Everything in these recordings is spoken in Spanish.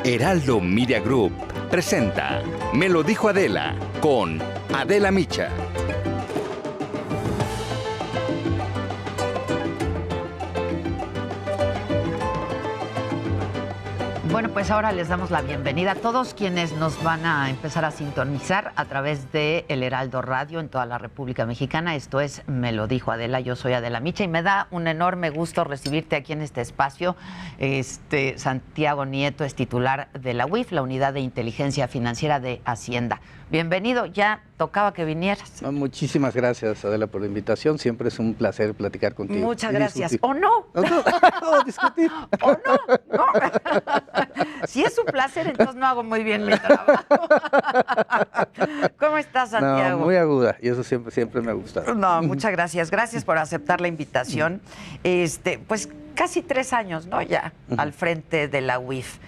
Heraldo Media Group presenta Me lo dijo Adela con Adela Micha. Bueno, pues ahora les damos la bienvenida a todos quienes nos van a empezar a sintonizar a través de El Heraldo Radio en toda la República Mexicana. Esto es Me lo dijo Adela, yo soy Adela Micha y me da un enorme gusto recibirte aquí en este espacio. Santiago Nieto es titular de la UIF, la Unidad de Inteligencia Financiera de Hacienda. Bienvenido, ya tocaba que vinieras. Muchísimas gracias, Adela, por la invitación. Siempre es un placer platicar contigo. Muchas gracias. ¿O no? No, discutir. ¿O no? Si es un placer, entonces no hago muy bien mi trabajo. ¿Cómo estás, Santiago? No, muy aguda, y eso siempre me ha gustado. No, muchas gracias. Gracias por aceptar la invitación. Pues casi 3 años, ¿no? Ya, al frente de la UIF.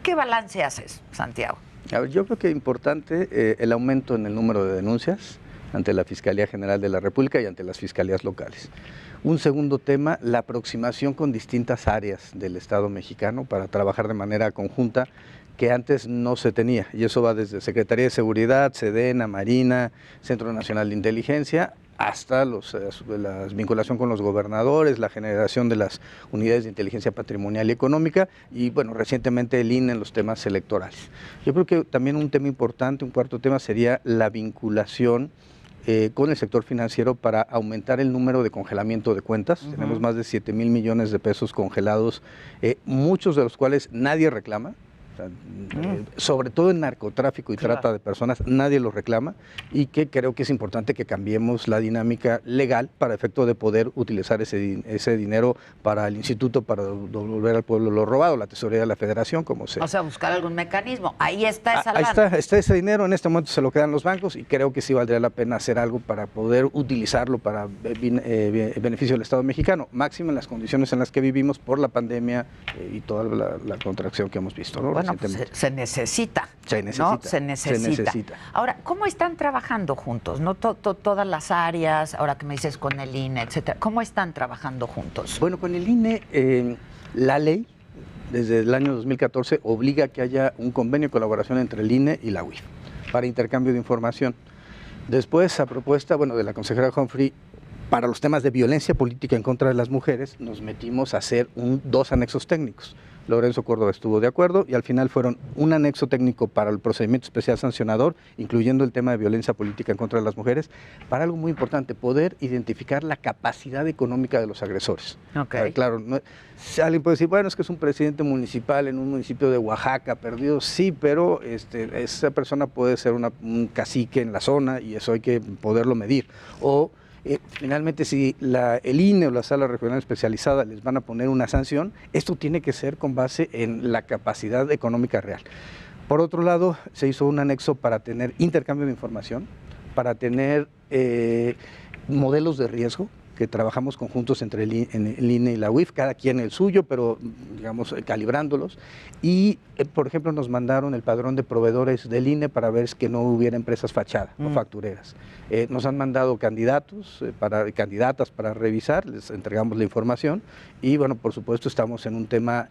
¿Qué balance haces, Santiago? A ver, yo creo que es importante el aumento en el número de denuncias ante la Fiscalía General de la República y ante las fiscalías locales. Un segundo tema, la aproximación con distintas áreas del Estado mexicano para trabajar de manera conjunta que antes no se tenía. Y eso va desde Secretaría de Seguridad, Sedena, Marina, Centro Nacional de Inteligencia, hasta la vinculación con los gobernadores, la generación de las unidades de inteligencia patrimonial y económica y, bueno, recientemente el INE en los temas electorales. Yo creo que también un tema importante, un cuarto tema, sería la vinculación con el sector financiero para aumentar el número de congelamiento de cuentas. Tenemos más de 7,000 millones de pesos congelados, muchos de los cuales nadie reclama. Sobre todo en narcotráfico y trata de personas, nadie lo reclama y que creo que es importante que cambiemos la dinámica legal para efecto de poder utilizar ese dinero para el instituto, para devolver al pueblo lo robado, la tesorería de la federación, como sea. O sea, buscar algún mecanismo. Ahí está esa lana. Ahí está ese dinero, en este momento se lo quedan los bancos y creo que sí valdría la pena hacer algo para poder utilizarlo para beneficio del Estado mexicano, máximo en las condiciones en las que vivimos por la pandemia y toda la contracción que hemos visto, ¿no? Bueno, pues se necesita. ¿no? Se necesita. Ahora, ¿cómo están trabajando juntos? ¿No? Todas las áreas, ahora que me dices con el INE, etcétera, ¿cómo están trabajando juntos? Bueno, con el INE, la ley, desde el año 2014, obliga a que haya un convenio de colaboración entre el INE y la UIF para intercambio de información. Después, a propuesta, de la consejera Humphrey, para los temas de violencia política en contra de las mujeres, nos metimos a hacer 2 anexos técnicos. Lorenzo Córdoba estuvo de acuerdo y al final fueron un anexo técnico para el procedimiento especial sancionador, incluyendo el tema de violencia política en contra de las mujeres, para algo muy importante, poder identificar la capacidad económica de los agresores. Okay. Claro, alguien puede decir, bueno, es que es un presidente municipal en un municipio de Oaxaca perdido, sí, pero esa persona puede ser un cacique en la zona y eso hay que poderlo medir. O finalmente, si el INE o la sala regional especializada les van a poner una sanción, esto tiene que ser con base en la capacidad económica real. Por otro lado, se hizo un anexo para tener intercambio de información, para tener modelos de riesgo, que trabajamos conjuntos entre el INE y la UIF, cada quien el suyo, pero digamos calibrándolos. Y, por ejemplo, nos mandaron el padrón de proveedores del INE para ver que no hubiera empresas fachada o factureras. Nos han mandado candidatos, candidatas para revisar, les entregamos la información y, bueno, por supuesto estamos en un tema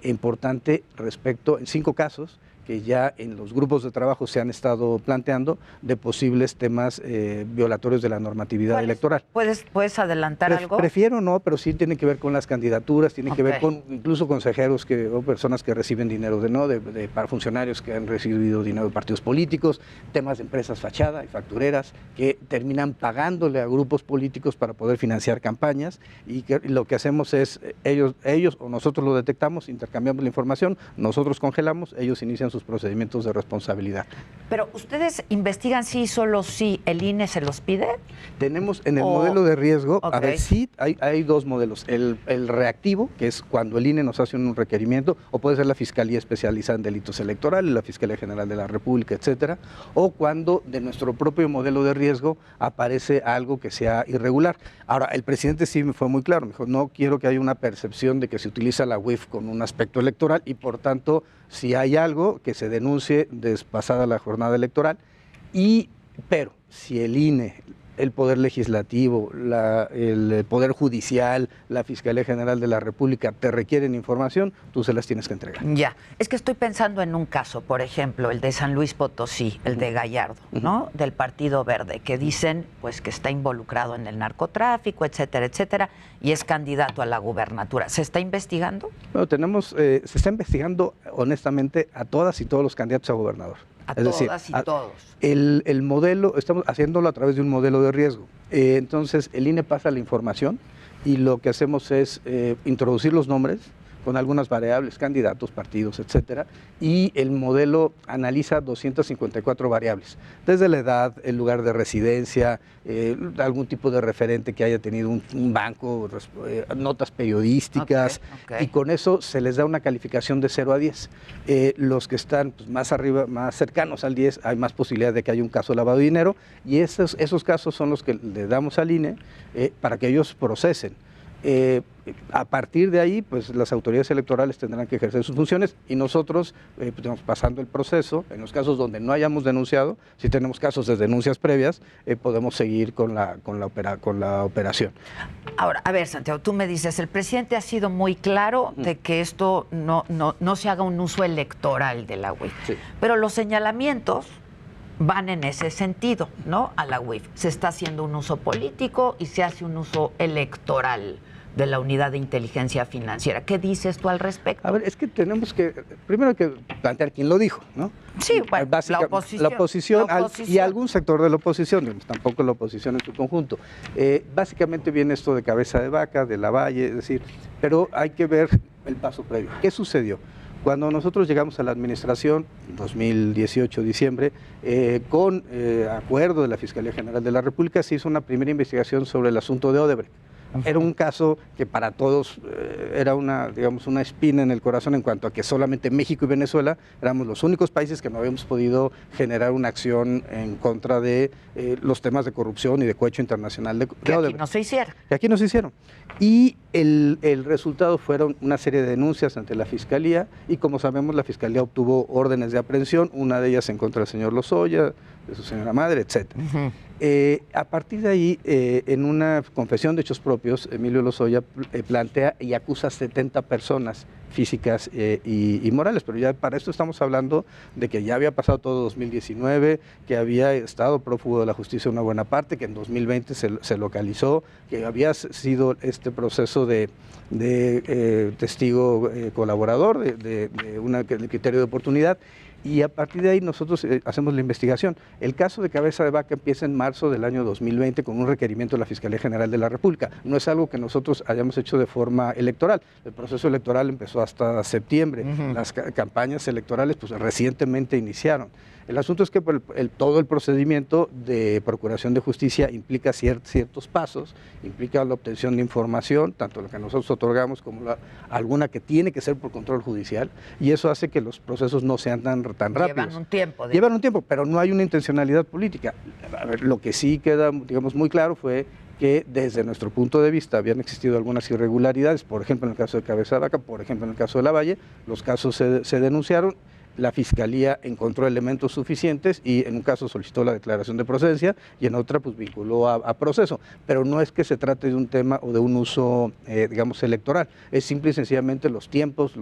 importante respecto, en 5 casos, que ya en los grupos de trabajo se han estado planteando de posibles temas violatorios de la normatividad electoral. ¿Puedes adelantar algo? Prefiero no, pero sí tiene que ver con las candidaturas, tiene que ver con incluso consejeros o personas que reciben dinero para funcionarios que han recibido dinero de partidos políticos, temas de empresas fachada y factureras que terminan pagándole a grupos políticos para poder financiar campañas y lo que hacemos es ellos o nosotros lo detectamos, intercambiamos la información, nosotros congelamos, ellos inician sus procedimientos de responsabilidad. Pero ¿ustedes investigan sí, solo si el INE se los pide? Tenemos en el modelo de riesgo, a ver, sí, hay 2 modelos. El reactivo, que es cuando el INE nos hace un requerimiento, o puede ser la Fiscalía Especializada en Delitos Electorales, la Fiscalía General de la República, etcétera, o cuando de nuestro propio modelo de riesgo aparece algo que sea irregular. Ahora, el presidente sí me fue muy claro, me dijo, no quiero que haya una percepción de que se utiliza la UIF con un aspecto electoral y, por tanto, si hay algo que se denuncie pasada la jornada electoral, pero si el INE el Poder Legislativo, el Poder Judicial, la Fiscalía General de la República te requieren información, tú se las tienes que entregar. Ya, es que estoy pensando en un caso, por ejemplo, el de San Luis Potosí, el de Gallardo, ¿no? Del Partido Verde, que dicen pues que está involucrado en el narcotráfico, etcétera, etcétera, y es candidato a la gubernatura. ¿Se está investigando? Bueno, se está investigando honestamente a todas y todos los candidatos a gobernador. A todas y todos. El modelo, estamos haciéndolo a través de un modelo de riesgo. Entonces, el INE pasa la información y lo que hacemos es introducir los nombres con algunas variables, candidatos, partidos, etcétera, y el modelo analiza 254 variables, desde la edad, el lugar de residencia, algún tipo de referente que haya tenido un banco, notas periodísticas, y con eso se les da una calificación de 0 a 10. Los que están pues, más arriba, más cercanos al 10, hay más posibilidad de que haya un caso de lavado de dinero, y esos casos son los que le damos al INE para que ellos procesen. A partir de ahí, pues las autoridades electorales tendrán que ejercer sus funciones y nosotros, pues, pasando el proceso, en los casos donde no hayamos denunciado, si tenemos casos de denuncias previas, podemos seguir con la operación. Ahora, a ver, Santiago, tú me dices, el presidente ha sido muy claro de que esto no se haga un uso electoral de la UIF, Sí. pero los señalamientos van en ese sentido, ¿no? A la UIF. Se está haciendo un uso político y se hace un uso electoral de la Unidad de Inteligencia Financiera. ¿Qué dices tú al respecto? A ver, es que tenemos que, primero que plantear quién lo dijo, ¿no? Sí, bueno, la oposición. Y algún sector de la oposición, digamos, tampoco la oposición en su conjunto. Básicamente viene esto de cabeza de vaca, de Lavalle, es decir, pero hay que ver el paso previo. ¿Qué sucedió? Cuando nosotros llegamos a la administración, 2018, diciembre, con acuerdo de la Fiscalía General de la República, se hizo una primera investigación sobre el asunto de Odebrecht. Era un caso que para todos era una espina en el corazón en cuanto a que solamente México y Venezuela éramos los únicos países que no habíamos podido generar una acción en contra de los temas de corrupción y de cohecho internacional de que Odebrecht. Aquí no se hicieron. Que aquí no se hicieron. Y el resultado fueron una serie de denuncias ante la Fiscalía y como sabemos la Fiscalía obtuvo órdenes de aprehensión, una de ellas en contra del señor Lozoya, de su señora madre, etcétera. A partir de ahí, en una confesión de hechos propios, Emilio Lozoya plantea y acusa a 70 personas físicas y morales, pero ya para esto estamos hablando de que ya había pasado todo 2019, que había estado prófugo de la justicia una buena parte, que en 2020 se localizó, que había sido este proceso de testigo colaborador, de un criterio de oportunidad. Y a partir de ahí nosotros hacemos la investigación. El caso de Cabeza de Vaca empieza en marzo del año 2020 con un requerimiento de la Fiscalía General de la República. No es algo que nosotros hayamos hecho de forma electoral. El proceso electoral empezó hasta septiembre. Las campañas electorales pues recientemente iniciaron. El asunto es que todo el procedimiento de procuración de justicia implica ciertos pasos, implica la obtención de información, tanto la que nosotros otorgamos como alguna que tiene que ser por control judicial, y eso hace que los procesos no sean tan rápidos. Llevan un tiempo. Llevan un tiempo, pero no hay una intencionalidad política. A ver, lo que sí queda, digamos, muy claro fue que desde nuestro punto de vista habían existido algunas irregularidades, por ejemplo en el caso de Cabeza de Vaca, por ejemplo en el caso de Lavalle, los casos se denunciaron. La Fiscalía encontró elementos suficientes y en un caso solicitó la declaración de procedencia y en otra pues vinculó a proceso. Pero no es que se trate de un tema o de un uso, digamos, electoral. Es simple y sencillamente los tiempos,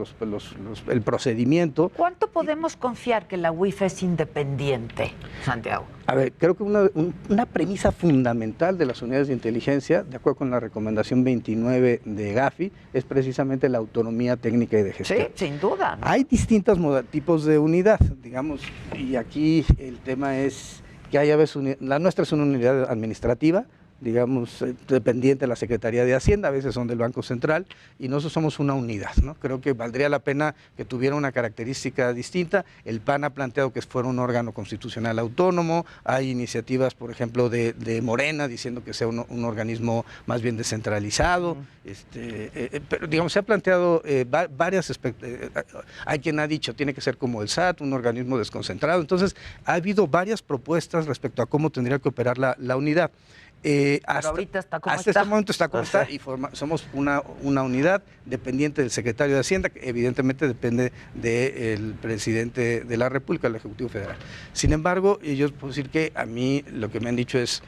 el procedimiento. ¿Cuánto podemos confiar que la UIF es independiente, Santiago? A ver, creo que una premisa fundamental de las unidades de inteligencia, de acuerdo con la recomendación 29 de Gafi, es precisamente la autonomía técnica y de gestión. Sí, sin duda. Hay distintos tipos de unidad, digamos, y aquí el tema es que hay a veces, la nuestra es una unidad administrativa, digamos, dependiente de la Secretaría de Hacienda, a veces son del Banco Central, y nosotros somos una unidad, ¿no? Creo que valdría la pena que tuviera una característica distinta. El PAN ha planteado que fuera un órgano constitucional autónomo, hay iniciativas, por ejemplo, de Morena, diciendo que sea un organismo más bien descentralizado, pero digamos, se ha planteado varias, hay quien ha dicho, tiene que ser como el SAT, un organismo desconcentrado, entonces ha habido varias propuestas respecto a cómo tendría que operar la unidad. Hasta ahorita está como hasta está. este momento está como está y somos una unidad dependiente del secretario de Hacienda, que evidentemente depende del presidente de la República, del Ejecutivo Federal. Sin embargo, yo puedo decir que a mí lo que me han dicho es,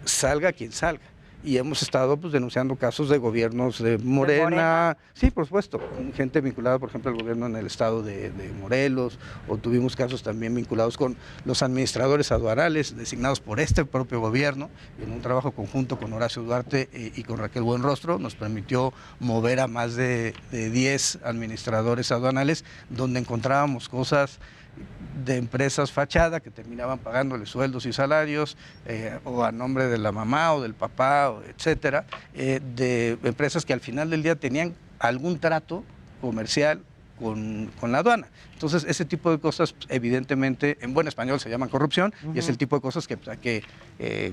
salga quien salga. Y hemos estado pues denunciando casos de gobiernos de Morena. Sí, por supuesto, gente vinculada, por ejemplo, al gobierno en el estado de Morelos, o tuvimos casos también vinculados con los administradores aduanales designados por este propio gobierno. En un trabajo conjunto con Horacio Duarte y con Raquel Buenrostro nos permitió mover a más de 10 administradores aduanales, donde encontrábamos cosas de empresas fachada que terminaban pagándole sueldos y salarios o a nombre de la mamá o del papá, etcétera, de empresas que al final del día tenían algún trato comercial con la aduana. Entonces, ese tipo de cosas, evidentemente, en buen español se llaman corrupción, y es el tipo de cosas que hay que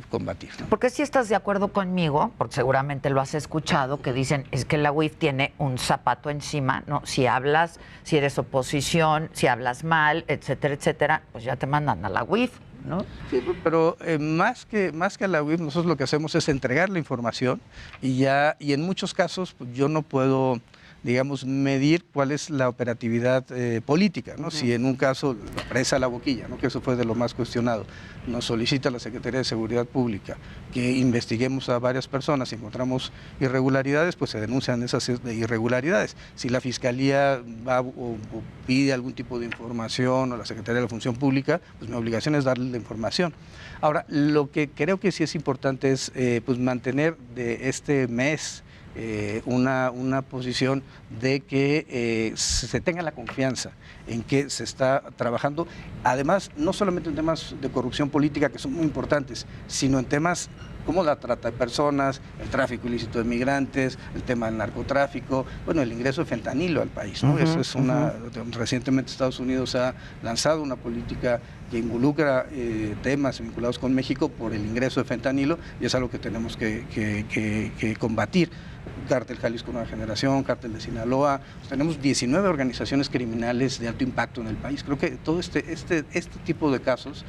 combatir, ¿no? Porque si estás de acuerdo conmigo, porque seguramente lo has escuchado, que dicen es que la UIF tiene un zapato encima, ¿no? Si hablas, si eres oposición, si hablas mal, etcétera, etcétera, pues ya te mandan a la UIF, ¿no? Sí, pero más que a la UIF, nosotros lo que hacemos es entregar la información y en muchos casos pues, yo no puedo, digamos, medir cuál es la operatividad política, ¿no? Si en un caso la presa La Boquilla, ¿no? Que eso fue de lo más cuestionado, nos solicita la Secretaría de Seguridad Pública que investiguemos a varias personas y encontramos irregularidades, pues se denuncian esas irregularidades. Si la Fiscalía va o pide algún tipo de información, o la Secretaría de la Función Pública, pues mi obligación es darle la información. Ahora, lo que creo que sí es importante es pues mantener de este mes una posición de que se tenga la confianza en que se está trabajando, además no solamente en temas de corrupción política que son muy importantes, sino en temas como la trata de personas, el tráfico ilícito de migrantes, el tema del narcotráfico, bueno, el ingreso de fentanilo al país, ¿no? Eso es recientemente Estados Unidos ha lanzado una política que involucra temas vinculados con México por el ingreso de fentanilo, y es algo que tenemos que combatir. Cártel Jalisco Nueva Generación, Cártel de Sinaloa, pues tenemos 19 organizaciones criminales de alto impacto en el país. Creo que todo este tipo de casos,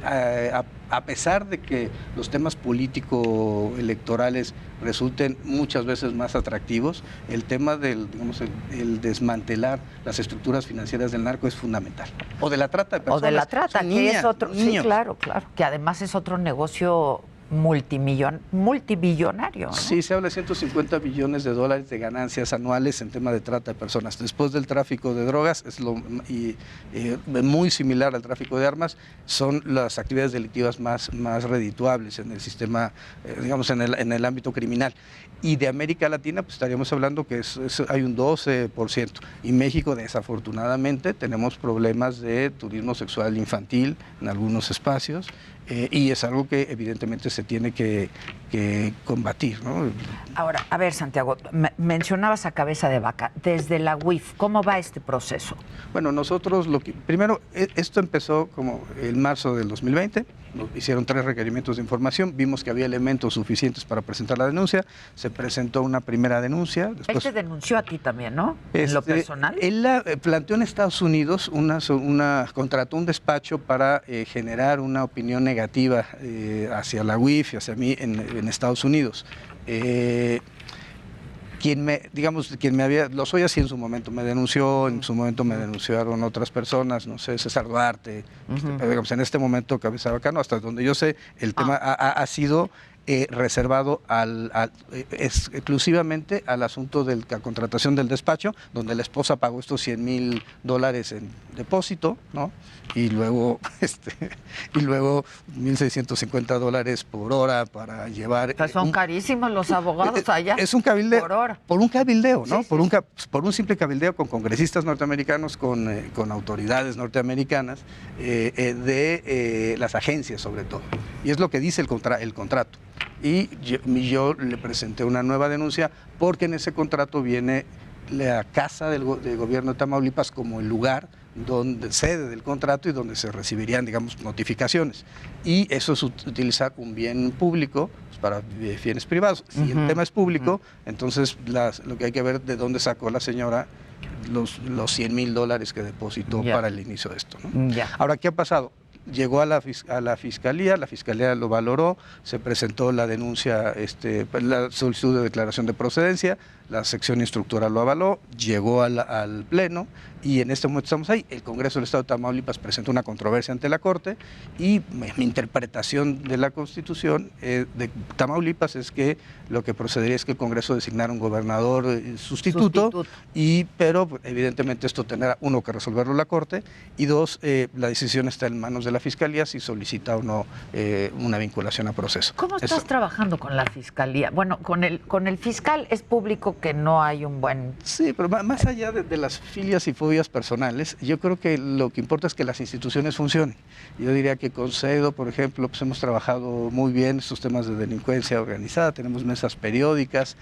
a pesar de que los temas político-electorales resulten muchas veces más atractivos, el tema del, digamos, el desmantelar las estructuras financieras del narco es fundamental. O de la trata de personas. O de la trata, que niñas, es otro, niños. sí, claro, que además es otro negocio multibillonario, ¿no? Sí, se habla de 150 billones de dólares de ganancias anuales en tema de trata de personas. Después del tráfico de drogas, muy similar al tráfico de armas, son las actividades delictivas más redituables en el sistema, digamos, en el ámbito criminal. Y de América Latina, pues estaríamos hablando que hay un 12%. Y México, desafortunadamente, tenemos problemas de turismo sexual infantil en algunos espacios. Y es algo que evidentemente se tiene que combatir, ¿no? Ahora, a ver, Santiago, mencionabas a cabeza de vaca. Desde la UIF, ¿cómo va este proceso? Bueno, nosotros primero, esto empezó como en marzo del 2020, nos hicieron 3 requerimientos de información, vimos que había elementos suficientes para presentar la denuncia, se presentó una primera denuncia. Después, él te denunció a ti también, ¿no? En lo personal. Él planteó en Estados Unidos, contrató un despacho para generar una opinión negativa hacia la UIF y hacia mí en Estados Unidos. Lo soy así en su momento, me denunció, en su momento me denunciaron otras persones, no sé, César Duarte, pero digamos, en este momento Cabeza de Vaca, no, hasta donde yo sé, el tema ha sido reservado exclusivamente al asunto de la contratación del despacho, donde la esposa pagó estos $100,000 en depósito, ¿no? Y luego $1,650 por hora para llevar. O sea, son carísimos los abogados allá. Es un cabildeo. Por hora. Por un cabildeo, ¿no? Sí, por un simple cabildeo con congresistas norteamericanos, con autoridades norteamericanas, de las agencias sobre todo. Y es lo que dice el contrato. Y yo le presenté una nueva denuncia porque en ese contrato viene la casa del gobierno de Tamaulipas como el lugar sede del contrato y donde se recibirían, digamos, notificaciones. Y eso es utilizar un bien público pues, para fines privados. Si el tema es público, entonces lo que hay que ver de dónde sacó la señora los $100,000 que depositó para el inicio de esto, ¿no? Ahora, ¿qué ha pasado? llegó a la fiscalía lo valoró, se presentó la denuncia, la solicitud de declaración de procedencia, la sección instructora lo avaló, llegó al Pleno y en este momento estamos ahí. El Congreso del Estado de Tamaulipas presentó una controversia ante la Corte y mi interpretación de la Constitución de Tamaulipas es que lo que procedería es que el Congreso designara un gobernador sustituto. Pero evidentemente esto tendrá, uno, que resolverlo la Corte, y dos, la decisión está en manos de la Fiscalía si solicita o no una vinculación a proceso. ¿Cómo estás trabajando con la Fiscalía? Bueno, con el fiscal es público que no hay un buen... Sí, pero más allá de las filias y fobias personales, yo creo que lo que importa es que las instituciones funcionen. Yo diría que con CEDO, por ejemplo, pues hemos trabajado muy bien estos temas de delincuencia organizada, tenemos mesas periódicas,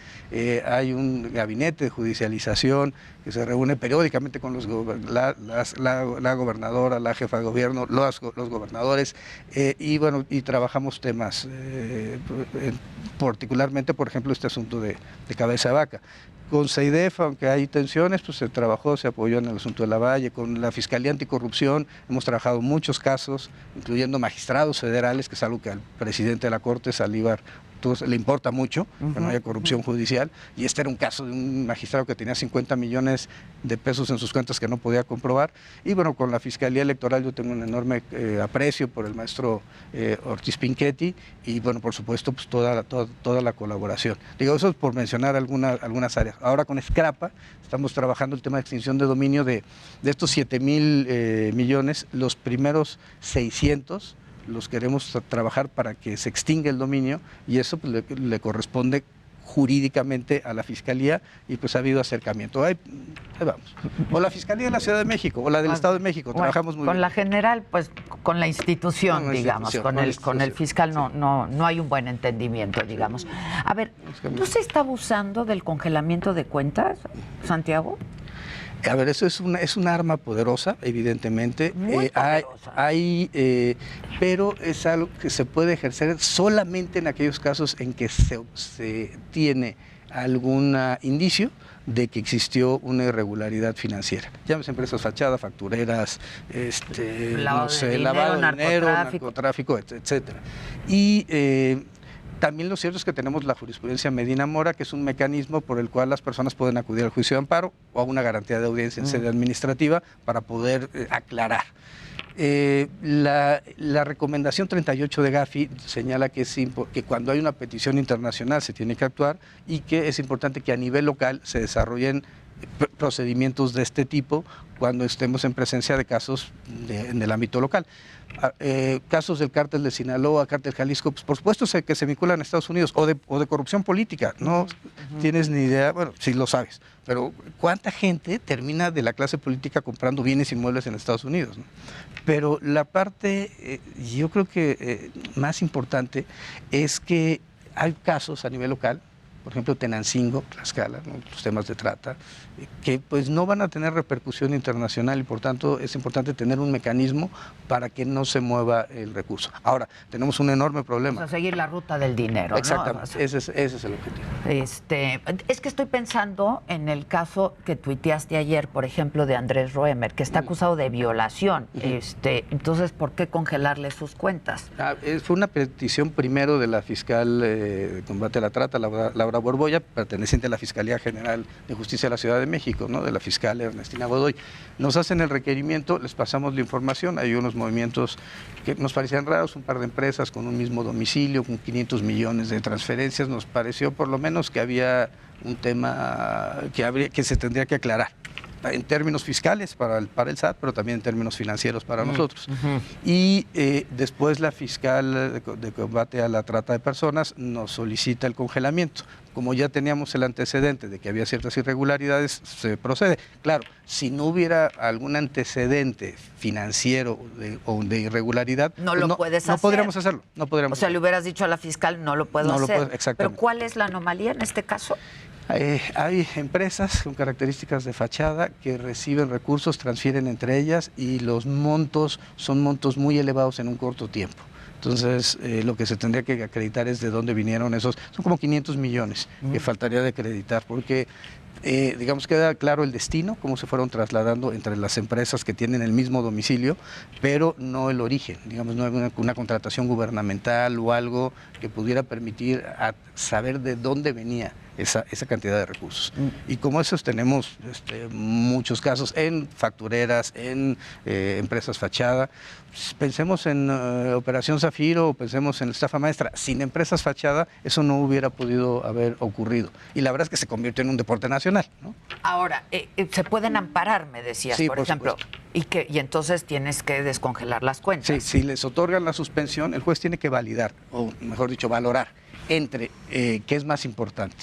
hay un gabinete de judicialización que se reúne periódicamente con la gobernadora, la jefa de gobierno, los gobernadores, y trabajamos temas, particularmente, por ejemplo, este asunto de cabeza de vaca. Con CEIDEF, aunque hay tensiones, pues se trabajó, se apoyó en el asunto de Lavalle. Con la Fiscalía Anticorrupción hemos trabajado muchos casos, incluyendo magistrados federales, que es algo que al presidente de la Corte, Saldívar, le importa mucho, que no haya corrupción judicial, y este era un caso de un magistrado que tenía 50 millones de pesos en sus cuentas que no podía comprobar. Y bueno, con la Fiscalía Electoral yo tengo un enorme aprecio por el maestro Ortiz Pinchetti, y bueno, por supuesto, pues toda la colaboración. Digo, eso es por mencionar algunas áreas. Ahora con Scrapa estamos trabajando el tema de extinción de dominio de estos 7,000 millones, los primeros 600 los queremos trabajar para que se extinga el dominio, y eso pues, le corresponde jurídicamente a la Fiscalía, y pues ha habido acercamiento. Ahí vamos. O la Fiscalía de la Ciudad de México, o la del Estado de México, trabajamos muy bien. Con la general, pues con la institución, digamos, con el fiscal no hay un buen entendimiento, digamos. A ver, ¿no se está abusando del congelamiento de cuentas, Santiago? A ver, eso es una arma poderosa, evidentemente. Muy poderosa. Pero es algo que se puede ejercer solamente en aquellos casos en que se tiene algún indicio de que existió una irregularidad financiera. Llámese empresas fachada, factureras, lavado de dinero, narcotráfico, etcétera. Y también lo cierto es que tenemos la jurisprudencia Medina Mora, que es un mecanismo por el cual las personas pueden acudir al juicio de amparo o a una garantía de audiencia en sede administrativa para poder aclarar. La recomendación 38 de Gafi señala que cuando hay una petición internacional se tiene que actuar, y que es importante que a nivel local se desarrollen procedimientos de este tipo cuando estemos en presencia de casos en el ámbito local. Casos del cártel de Sinaloa, cártel Jalisco, pues por supuesto que se vinculan a Estados Unidos, o de corrupción política. No tienes ni idea, bueno, sí lo sabes, pero ¿cuánta gente termina de la clase política comprando bienes inmuebles en Estados Unidos, ¿no? Pero la parte, yo creo que más importante es que hay casos a nivel local, por ejemplo, Tenancingo, Tlaxcala, ¿no? Los temas de trata, que pues no van a tener repercusión internacional, y por tanto es importante tener un mecanismo para que no se mueva el recurso. Ahora, tenemos un enorme problema. O sea, seguir la ruta del dinero, exactamente, ¿no? O sea, ese es el objetivo. Es que estoy pensando en el caso que tuiteaste ayer, por ejemplo, de Andrés Roemer, que está acusado de violación. Entonces, ¿por qué congelarle sus cuentas? Fue una petición primero de la fiscal de combate a la trata, Laura Borbolla, perteneciente a la Fiscalía General de Justicia de la Ciudad de México, ¿no? De la fiscal Ernestina Godoy. Nos hacen el requerimiento, les pasamos la información, hay unos movimientos que nos parecían raros, un par de empresas con un mismo domicilio, con 500 millones de transferencias. Nos pareció por lo menos que había un tema que se tendría que aclarar, en términos fiscales para el SAT, pero también en términos financieros para nosotros. Y después la fiscal de combate a la trata de personas nos solicita el congelamiento. Como ya teníamos el antecedente de que había ciertas irregularidades, se procede. Claro, si no hubiera algún antecedente financiero o de irregularidad, no podríamos hacerlo. No podríamos le hubieras dicho a la fiscal, no lo puedo hacer. Exactamente. Pero ¿cuál es la anomalía en este caso? Hay empresas con características de fachada que reciben recursos, transfieren entre ellas, y los montos son montos muy elevados en un corto tiempo. Entonces, lo que se tendría que acreditar es de dónde vinieron esos, son como 500 millones que faltaría de acreditar, porque digamos, queda claro el destino, cómo se fueron trasladando entre las empresas que tienen el mismo domicilio, pero no el origen. Digamos, no hay una contratación gubernamental o algo que pudiera permitir saber de dónde venía esa cantidad de recursos. Y como esos tenemos muchos casos en factureras, en empresas fachada. Pensemos en Operación Zafiro o pensemos en la estafa maestra. Sin empresas fachada eso no hubiera podido haber ocurrido. Y la verdad es que se convirtió en un deporte nacional, ¿no? Ahora, se pueden amparar, me decías, Sí, por por ejemplo, y entonces tienes que descongelar las cuentas. Sí, si les otorgan la suspensión, el juez tiene que validar, o mejor dicho, valorar entre qué es más importante.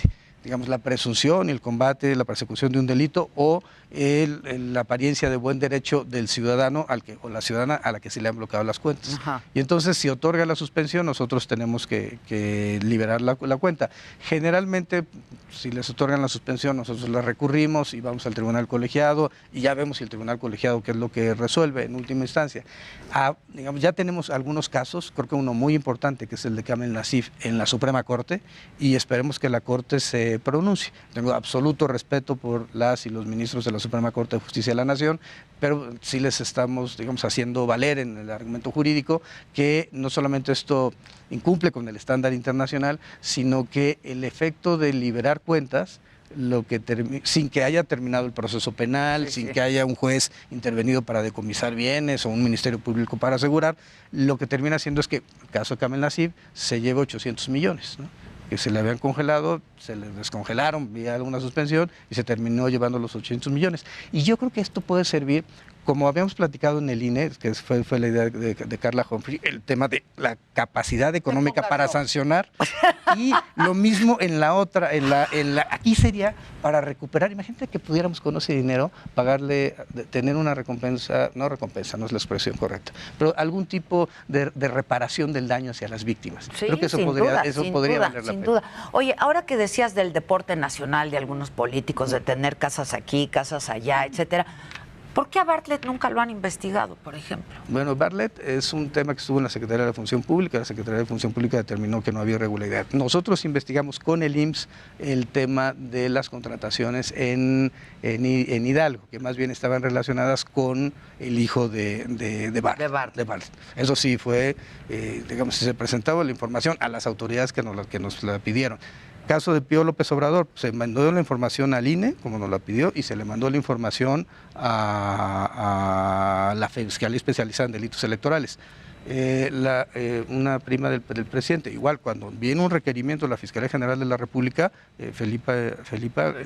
Digamos, la presunción y el combate, la persecución de un delito o la apariencia de buen derecho del ciudadano o la ciudadana a la que se le han bloqueado las cuentas. Ajá. Y entonces, si otorga la suspensión, nosotros tenemos que liberar la cuenta. Generalmente, si les otorgan la suspensión, nosotros la recurrimos y vamos al tribunal colegiado y ya vemos si el tribunal colegiado qué es lo que resuelve en última instancia. Digamos, ya tenemos algunos casos, creo que uno muy importante, que es el de Kamel Nacif en la Suprema Corte, y esperemos que la Corte se pronuncie. Tengo absoluto respeto por las y los ministros de la Suprema Corte de Justicia de la Nación, pero sí les estamos, digamos, haciendo valer en el argumento jurídico que no solamente esto incumple con el estándar internacional, sino que el efecto de liberar cuentas, sin que haya terminado el proceso penal, sin que haya un juez intervenido para decomisar bienes o un ministerio público para asegurar, lo que termina haciendo es que, el caso de Kamel Nacif, se lleve 800 millones, ¿no? Que se le habían congelado, se le descongelaron vía alguna suspensión y se terminó llevando los 800 millones. Y yo creo que esto puede servir, como habíamos platicado en el INE, que fue la idea de Carla Humphrey, el tema de la capacidad económica para sancionar, y lo mismo en la otra, aquí sería para recuperar. Imagínate que pudiéramos con ese dinero pagarle, tener una recompensa, no es la expresión correcta, pero algún tipo de reparación del daño hacia las víctimas. Sí, creo que eso podría valer la pena. Sin duda. Oye, ahora que decías del deporte nacional de algunos políticos, de tener casas aquí, casas allá, etcétera, ¿por qué a Bartlett nunca lo han investigado, por ejemplo? Bueno, Bartlett es un tema que estuvo en la Secretaría de la Función Pública. La Secretaría de la Función Pública determinó que no había irregularidad. Nosotros investigamos con el IMSS el tema de las contrataciones en Hidalgo, que más bien estaban relacionadas con el hijo de Bartlett. Eso sí fue, digamos, se presentaba la información a las autoridades que nos la pidieron. Caso de Pío López Obrador, se mandó la información al INE, como nos la pidió, y se le mandó la información a la Fiscalía Especializada en Delitos Electorales. Una prima del presidente, igual cuando viene un requerimiento de la Fiscalía General de la República, Felipa,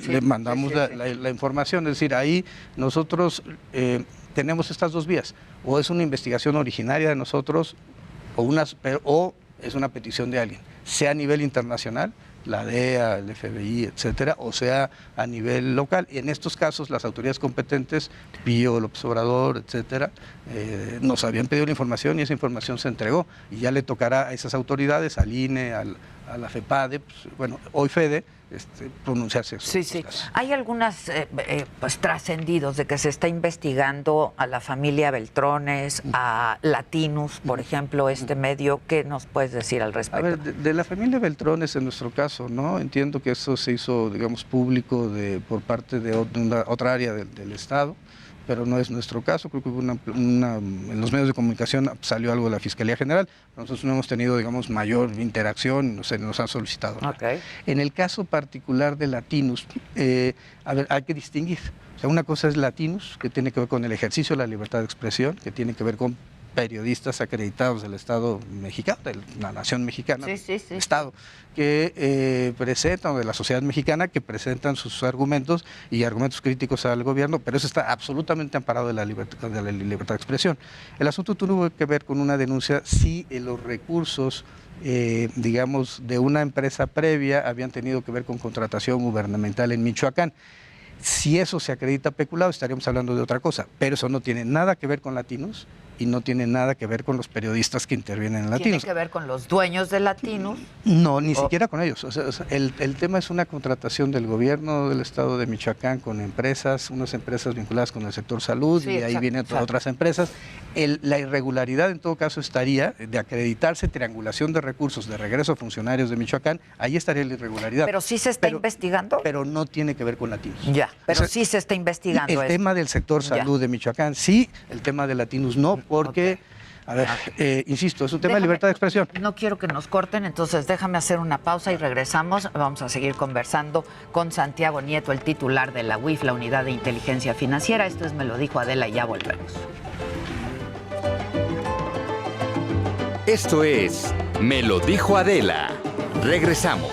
le mandamos la información. Es decir, ahí nosotros tenemos estas dos vías: o es una investigación originaria de nosotros, o es una petición de alguien, sea a nivel internacional, la DEA, el FBI, etcétera, o sea a nivel local. Y en estos casos las autoridades competentes, Pío López Obrador, etcétera, nos habían pedido la información y esa información se entregó. Y ya le tocará a esas autoridades, al INE, a la FEPADE, hoy FEDE, pronunciarse. Sí. Hay algunas trascendidos de que se está investigando a la familia Beltrones, a Latinus, por ejemplo, este medio. ¿Qué nos puedes decir al respecto? A ver, de la familia Beltrones, en nuestro caso, ¿no? Entiendo que eso se hizo, digamos, público por parte de otra área del Estado, pero no es nuestro caso. Creo que en los medios de comunicación salió algo de la Fiscalía General. Nosotros no hemos tenido, digamos, mayor interacción, nos han solicitado. Okay. En el caso particular de Latinus, hay que distinguir. O sea, una cosa es Latinus, que tiene que ver con el ejercicio de la libertad de expresión, que tiene que ver con periodistas acreditados del Estado mexicano, de la nación mexicana, Estado, que presentan, o de la sociedad mexicana, que presentan sus argumentos y argumentos críticos al gobierno, pero eso está absolutamente amparado de la libertad de expresión. El asunto tuvo que ver con una denuncia si los recursos, digamos, de una empresa previa habían tenido que ver con contratación gubernamental en Michoacán. Si eso se acredita peculado, estaríamos hablando de otra cosa, pero eso no tiene nada que ver con Latinos y no tiene nada que ver con los periodistas que intervienen en Latinos. ¿Tiene que ver con los dueños de Latinos? No, ni siquiera con ellos. O sea, el tema es una contratación del gobierno del estado de Michoacán con empresas, unas empresas vinculadas con el sector salud, Sí, y ahí exacto, vienen otras empresas. La irregularidad en todo caso estaría de acreditarse triangulación de recursos de regreso a funcionarios de Michoacán, ahí estaría la irregularidad. ¿Pero sí se está investigando? Pero no tiene que ver con Latinos. Ya, pero O sea, sí se está investigando. el tema del sector salud de Michoacán, sí, el tema de Latinos no, porque, a ver, insisto, es un tema de libertad de expresión. No quiero que nos corten, entonces déjame hacer una pausa y regresamos. Vamos a seguir conversando con Santiago Nieto, el titular de la UIF, la Unidad de Inteligencia Financiera. Esto es Me lo dijo Adela y ya volvemos. Esto es Me lo dijo Adela. Regresamos.